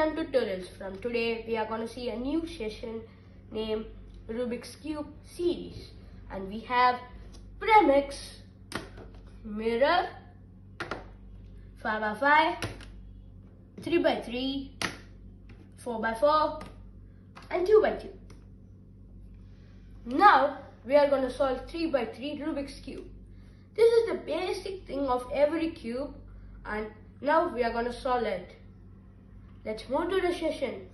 random tutorials. From today we are going to see a new session named Rubik's Cube series, and we have premix, mirror, 5x5, 3x3, 4x4 and 2x2. Now we are going to solve 3x3 Rubik's Cube. This is the basic thing of every cube, and now we are going to solve it. Let's move to the session.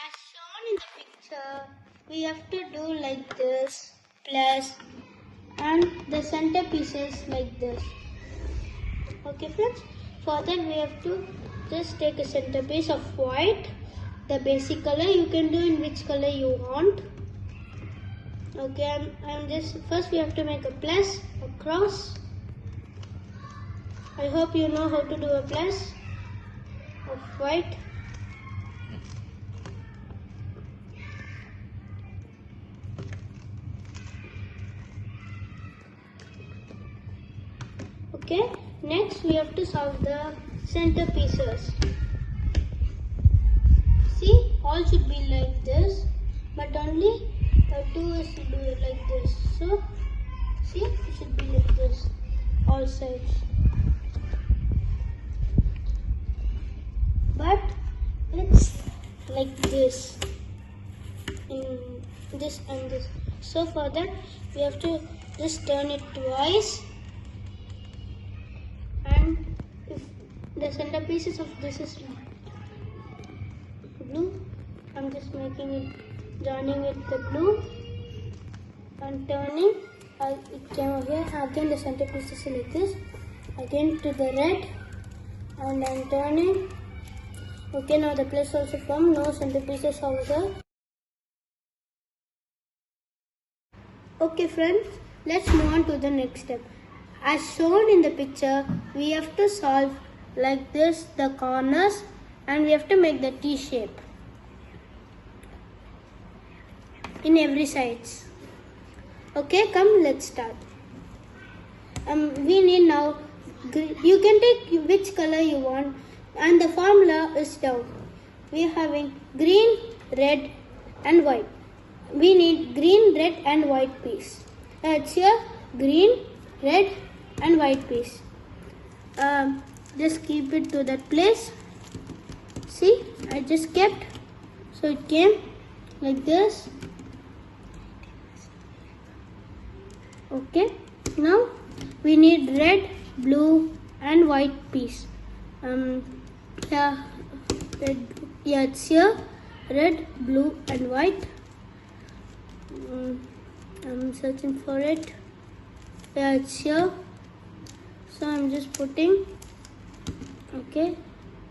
As shown in the picture, we have to do like this, plus, and the center pieces like this. Okay friends, for that we have to just take a centerpiece of white, the basic color. You can do in which color you want. Okay, I'm just, first we have to make a plus, a cross. I hope you know how to do a plus of white. Okay, next we have to solve the center pieces. See, all should be like this, but only two is to do it like this. So, see, it should be like this, all sides. But it's like this, in this and this. So for that, we have to just turn it twice. And if the center pieces of this is blue, I'm just making it, joining it the blue and turning. It came over here. Again the center pieces are like this. Again to the red, and I'm turning. Okay, now the plus also formed. No center pieces over there. Okay friends, let's move on to the next step. As shown in the picture, we have to solve like this the corners, and we have to make the T shape in every sides. Okay, come, let's start. We need now, you can take which color you want, and the formula is down. We are having green, red and white. We need green, red and white piece. It's here, green, red and white piece. Just keep it to that place. See, I just kept, so it came like this. Okay, now we need red, blue and white piece. It's here, red, blue and white. I'm searching for it. Yeah, it's here. So I'm just putting. Okay,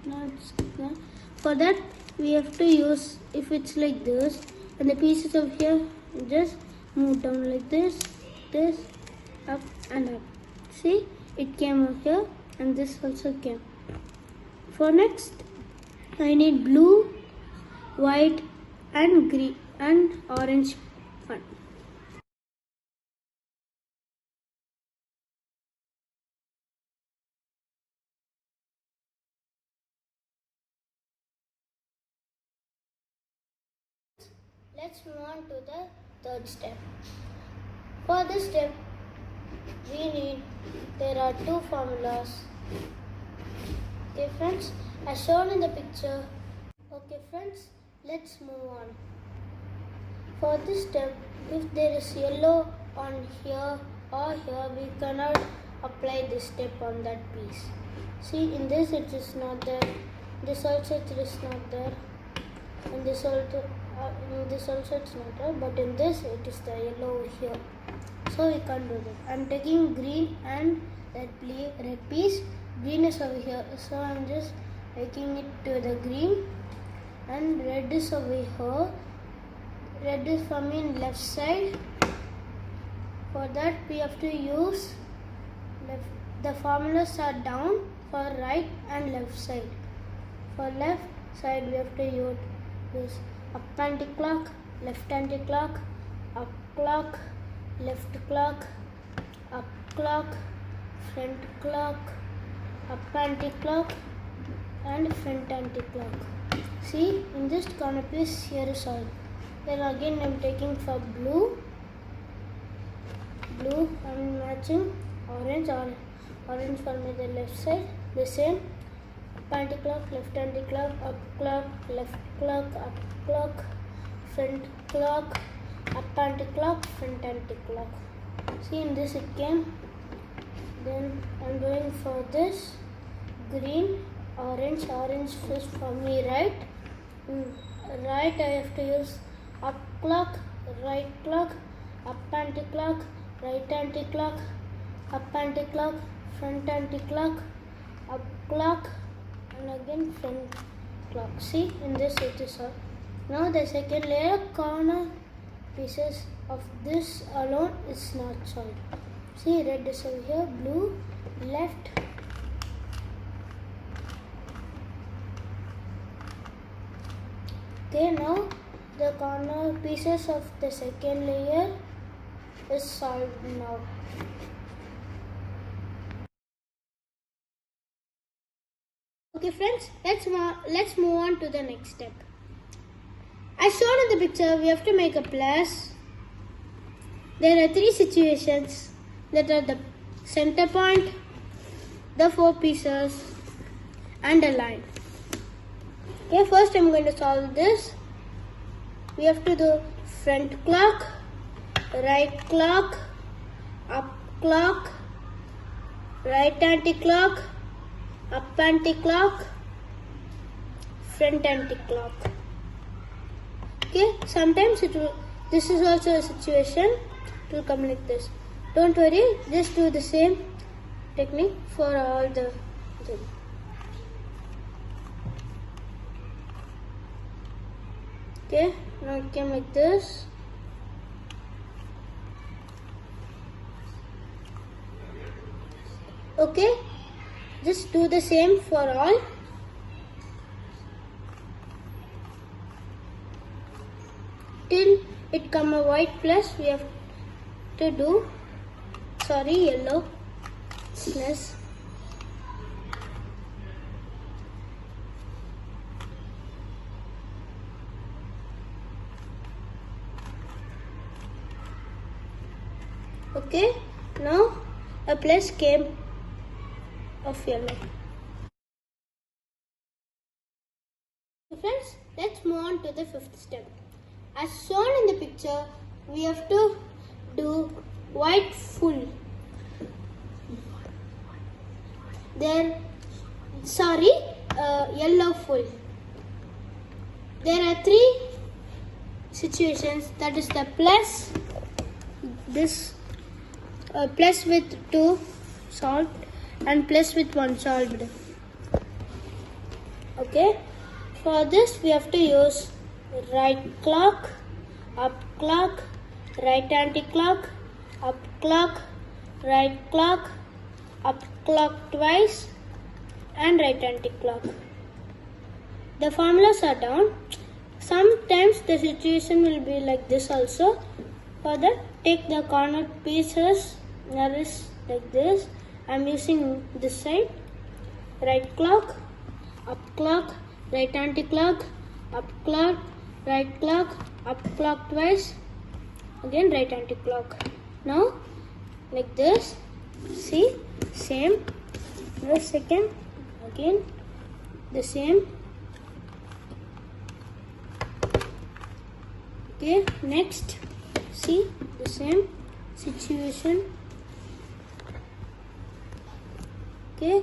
now it's there. For that we have to use, if it's like this, and the pieces of here just move down like this, this, up and up. See, it came over here, and this also came. For next, I need blue, white and green and orange one. Let's move on to the third step. For this step, there are two formulas. Okay friends, as shown in the picture. Okay friends, let's move on. For this step, if there is yellow on here or here, we cannot apply this step on that piece. See, in this it is not there, this also it is not there, and this also it's not there, but in this it is the yellow here. so we can't do that. I'm taking green and red piece. Green is over here, so I'm just making it to the green, and red is over here. Red is from in left side. For that we have to use left. The formulas are down for right and left side. For left side we have to use up anti-clock, left anti-clock, up clock, left clock, up clock, front clock, up anti-clock and front anti-clock. See, in this corner piece here is all. Then again I am taking for blue and matching orange for me the left side. The same up anti-clock, left anti-clock, up clock, left clock, up clock, front clock, up anti-clock, front anti-clock. See, in this it came. Then I'm going for this green, orange first for me right. Right I have to use up clock, right clock, up anti-clock, right anti-clock, up anti-clock, front anti-clock, up clock and again front clock. See, in this it is all. Now the second layer corner pieces of this alone is not solved. See, red is over here, blue, left, okay. Now the corner pieces of the second layer is solved now. Okay friends, let's move on to the next step. As shown in the picture, we have to make a plus. There are three situations, that are the center point, the four pieces and a line. Okay, first I'm going to solve this. We have to do front clock, right clock, up clock, right anti-clock, up anti-clock, front anti-clock. Okay, sometimes this is also a situation, it will come like this. Don't worry, just do the same technique for all the things. Okay, now it came like this. Okay, just do the same for all. Till it come a white plus, we have to do, yellow plus. Okay, now a plus came of yellow. Friends, let's move on to the fifth step. As shown in the picture, we have to do white full. Yellow full. There are three situations, that is the plus, this plus with 2 solved and plus with 1 solved. Okay, for this we have to use right clock, up clock, right anti-clock, up clock, right clock, up clock twice and right anti-clock. The formulas are down. Sometimes the situation will be like this also. For that, take the corner pieces, that is like this. I am using this side. Right clock, up clock, right anti-clock, up clock, right clock, up clock twice, again right anti-clock. Now like this, see, same. Now second, again the same. Okay, next, see, the same situation. Okay,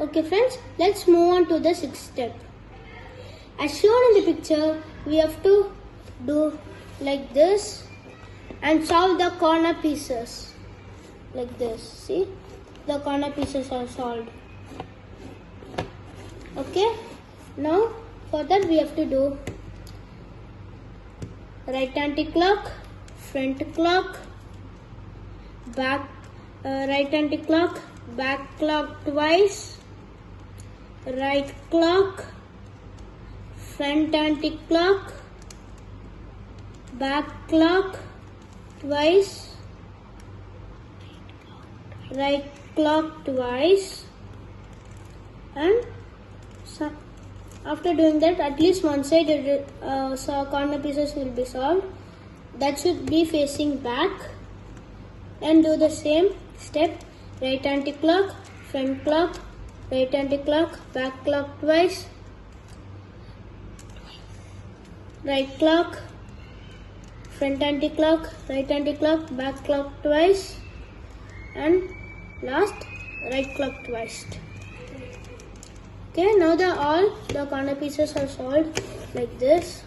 Okay friends, let's move on to the sixth step. As shown in the picture, we have to do like this and solve the corner pieces like this. See, the corner pieces are solved. Okay, now for that we have to do right anti-clock, front clock, back right anti-clock, back clock twice, right clock, front anti-clock, back clock twice, right clock twice, and after doing that, at least one side corner pieces will be solved. That should be facing back, and do the same step: right anti-clock, front clock, right anti-clock, back clock twice, right clock, front anti-clock, right anti-clock, back clock twice, and last right clock twice. Okay, now all the corner pieces are solved like this.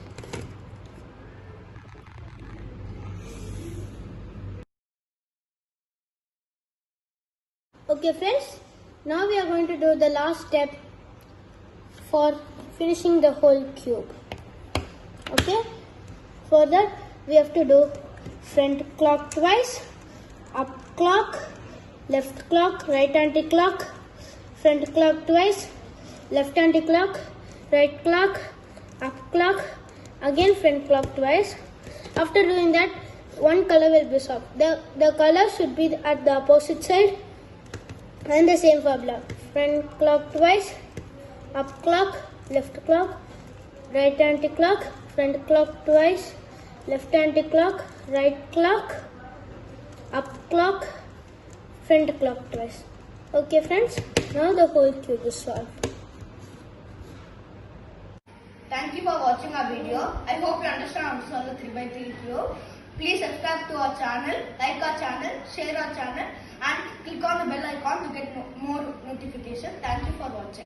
Okay friends, now we are going to do the last step for finishing the whole cube. Okay, for that we have to do front clock twice, up clock, left clock, right anti-clock, front clock twice, left anti-clock, right clock, up clock, again front clock twice. After doing that, one color will be solved. The color should be at the opposite side, and the same formula: front clock twice, up clock, left clock, right anti-clock, front clock twice, left anti-clock, right clock, up clock, front clock twice. Okay friends, now the whole cube is solved. Thank you for watching our video. I hope you understand how to solve the 3x3 cube. Please subscribe to our channel, like our channel, share our channel, and click on the bell icon to get more notifications. Thank you for watching.